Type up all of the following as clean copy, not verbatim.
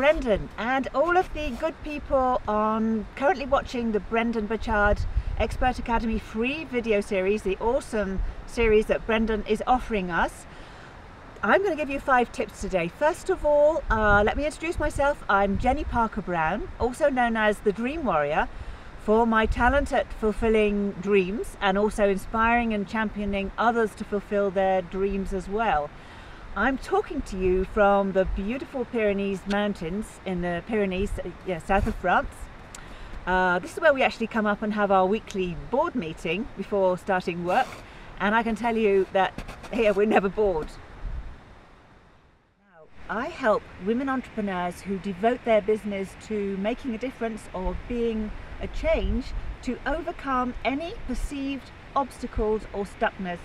Brendon and all of the good people on currently watching the Brendon Burchard Expert Academy free video series, the awesome series that Brendon is offering us. I'm going to give you 5 tips today. First of all, let me introduce myself. I'm Jenni Brown, also known as the Dream Warrior, for my talent at fulfilling dreams and also inspiring and championing others to fulfill their dreams as well. I'm talking to you from the beautiful Pyrenees Mountains in the Pyrenees, south of France. This is where we actually come up and have our weekly board meeting before starting work, and I can tell you that here we're never bored. Now, I help women entrepreneurs who devote their business to making a difference or being a change to overcome any perceived obstacles or stuckness,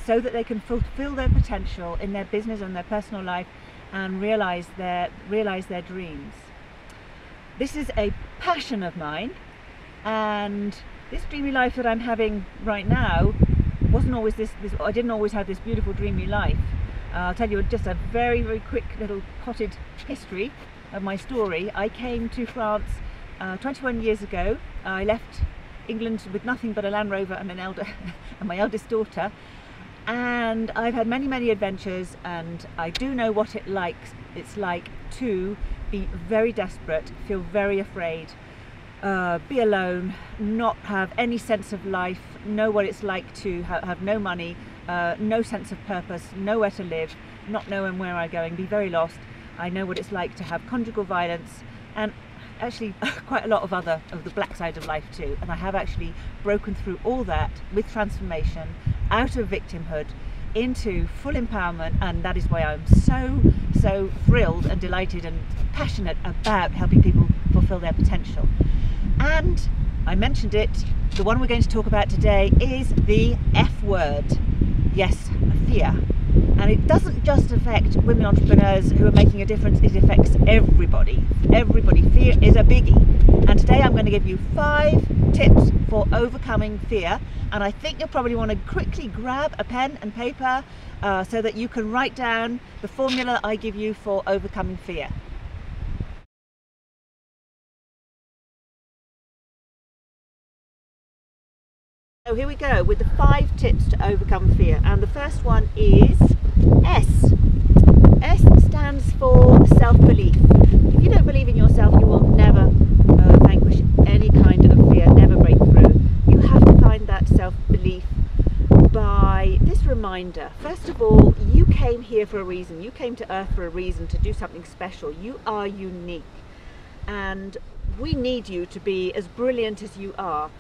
so that they can fulfill their potential in their business and their personal life and realize their dreams. This is a passion of mine, and this dreamy life that I'm having right now wasn't always this. I didn't always have this beautiful dreamy life. I'll tell you just a very, very quick little potted history of my story. I came to France 21 years ago. I left England with nothing but a Land Rover and and my eldest daughter. And I've had many, many adventures, and I do know what it's like to be very desperate, feel very afraid, be alone, not have any sense of life, know what it's like to have no money, no sense of purpose, nowhere to live, not knowing where I'm going, be very lost. I know what it's like to have conjugal violence, and actually quite a lot of the black side of life too. And I have actually broken through all that with transformation, out of victimhood into full empowerment, and that is why I'm so thrilled and delighted and passionate about helping people fulfill their potential. And I mentioned it, the one we're going to talk about today is the F word. Yes, fear. And it doesn't just affect women entrepreneurs who are making a difference, it affects everybody. Everybody. Fear is a biggie. And today I'm going to give you 5 tips for overcoming fear. And I think you'll probably want to quickly grab a pen and paper so that you can write down the formula I give you for overcoming fear. So here we go with the 5 tips to overcome fear, and the first one is S. S stands for self-belief. If you don't believe in yourself, you will never vanquish any kind of fear, never break through. You have to find that self-belief by this reminder. First of all, you came here for a reason. You came to Earth for a reason, to do something special. You are unique, and we need you to be as brilliant as you are.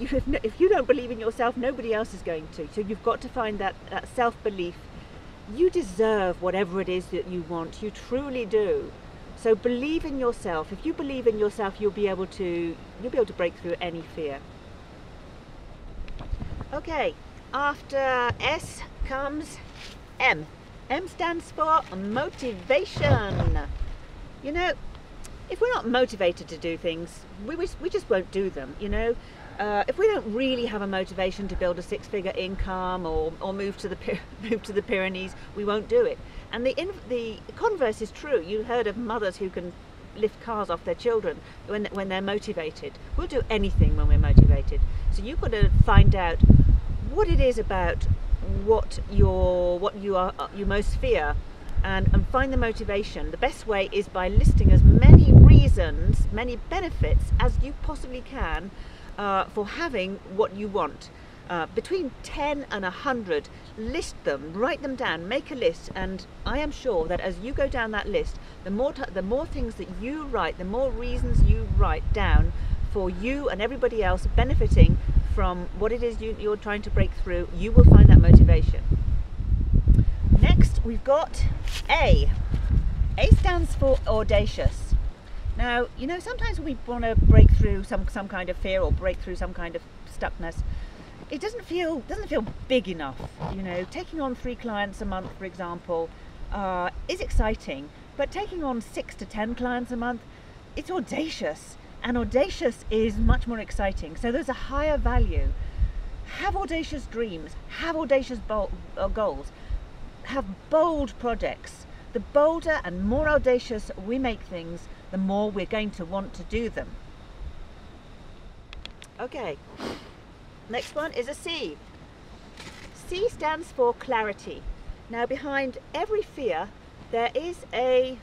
If you don't believe in yourself, nobody else is going to. So you've got to find that self-belief. You deserve whatever it is that you want. You truly do. So believe in yourself. If you believe in yourself, you'll be able to break through any fear. Okay, after S comes M. M stands for motivation. You know, if we're not motivated to do things, we just won't do them, you know. If we don't really have a motivation to build a 6-figure income or move to the Pyrenees, we won't do it. And the converse is true. You heard of mothers who can lift cars off their children when they're motivated. We'll do anything when we're motivated. So you've got to find out what it is about what you most fear, and find the motivation. The best way is by listing as many reasons, many benefits as you possibly can for having what you want. Between 10 and 100, list them, write them down, make a list, and I am sure that as you go down that list, the more things that you write, the more reasons you write down for you and everybody else benefiting from what it is you're trying to break through, you will find that motivation. Next, we've got A. A stands for audacious. Now, you know, sometimes we want to break through some kind of fear or break through some kind of stuckness. It doesn't feel big enough. You know, taking on 3 clients a month, for example, is exciting, but taking on 6 to 10 clients a month, it's audacious, and audacious is much more exciting. So there's a higher value. Have audacious dreams. Have audacious goals. Have bold projects. the bolder and more audacious we make things, the more we're going to want to do them. Okay, next one is a C. C stands for clarity. Now behind every fear there is a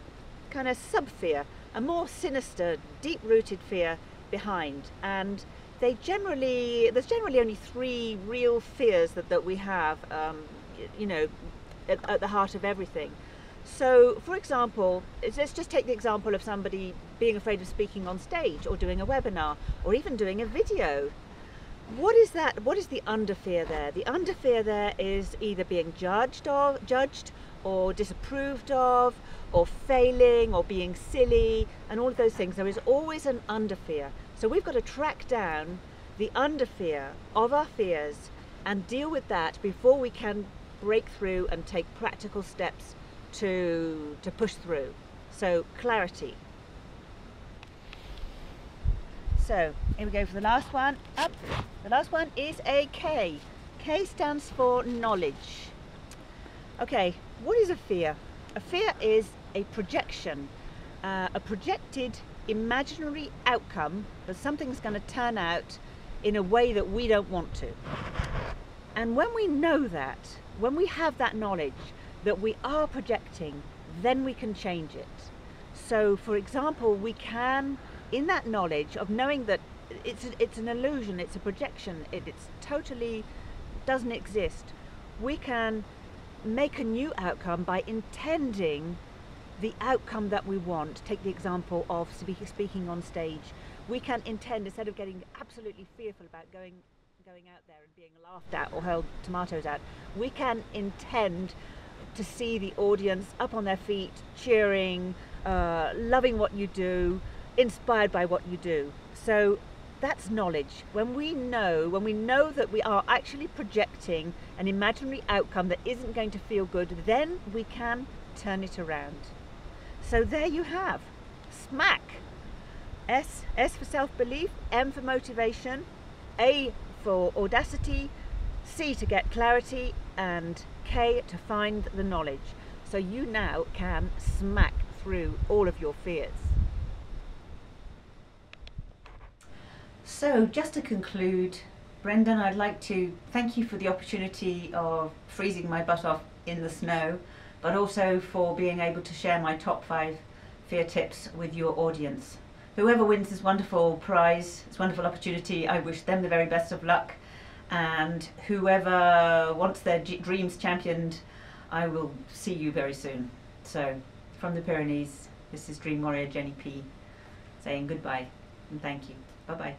kind of sub-fear, a more sinister, deep-rooted fear behind, and there's generally only three real fears that we have, you know, at the heart of everything. So, for example, let's just take the example of somebody being afraid of speaking on stage or doing a webinar or even doing a video. What is that? What is the under fear there? The under fear there is either being judged or disapproved of, or failing, or being silly, and all of those things. There is always an under fear. So we've got to track down the under fear of our fears and deal with that before we can break through and take practical steps to push through. So clarity. So here we go for the last one. Up. The last one is a K. K stands for knowledge. Okay, what is a fear? A fear is a projection, a projected imaginary outcome that something's going to turn out in a way that we don't want to. And when we know that, when we have that knowledge that we are projecting, then we can change it. So for example, we can, in that knowledge of knowing that it's an illusion, it's a projection, it's totally doesn't exist, we can make a new outcome by intending the outcome that we want. Take the example of speaking on stage. We can intend, instead of getting absolutely fearful about going out there and being laughed at or hurled tomatoes at, we can intend to see the audience up on their feet, cheering, loving what you do, inspired by what you do. So that's knowledge. When we know that we are actually projecting an imaginary outcome that isn't going to feel good, then we can turn it around. So there you have SMAC. S for self-belief, M for motivation, A for audacity, C to get clarity, and K to find the knowledge. So you now can smack through all of your fears. So just to conclude, Brendon, I'd like to thank you for the opportunity of freezing my butt off in the snow, but also for being able to share my top 5 fear tips with your audience. Whoever wins this wonderful prize, this wonderful opportunity, I wish them the very best of luck. And whoever wants their dreams championed, I will see you very soon. So, from the Pyrenees, this is Dream Warrior Jenni P saying goodbye and thank you. Bye-bye.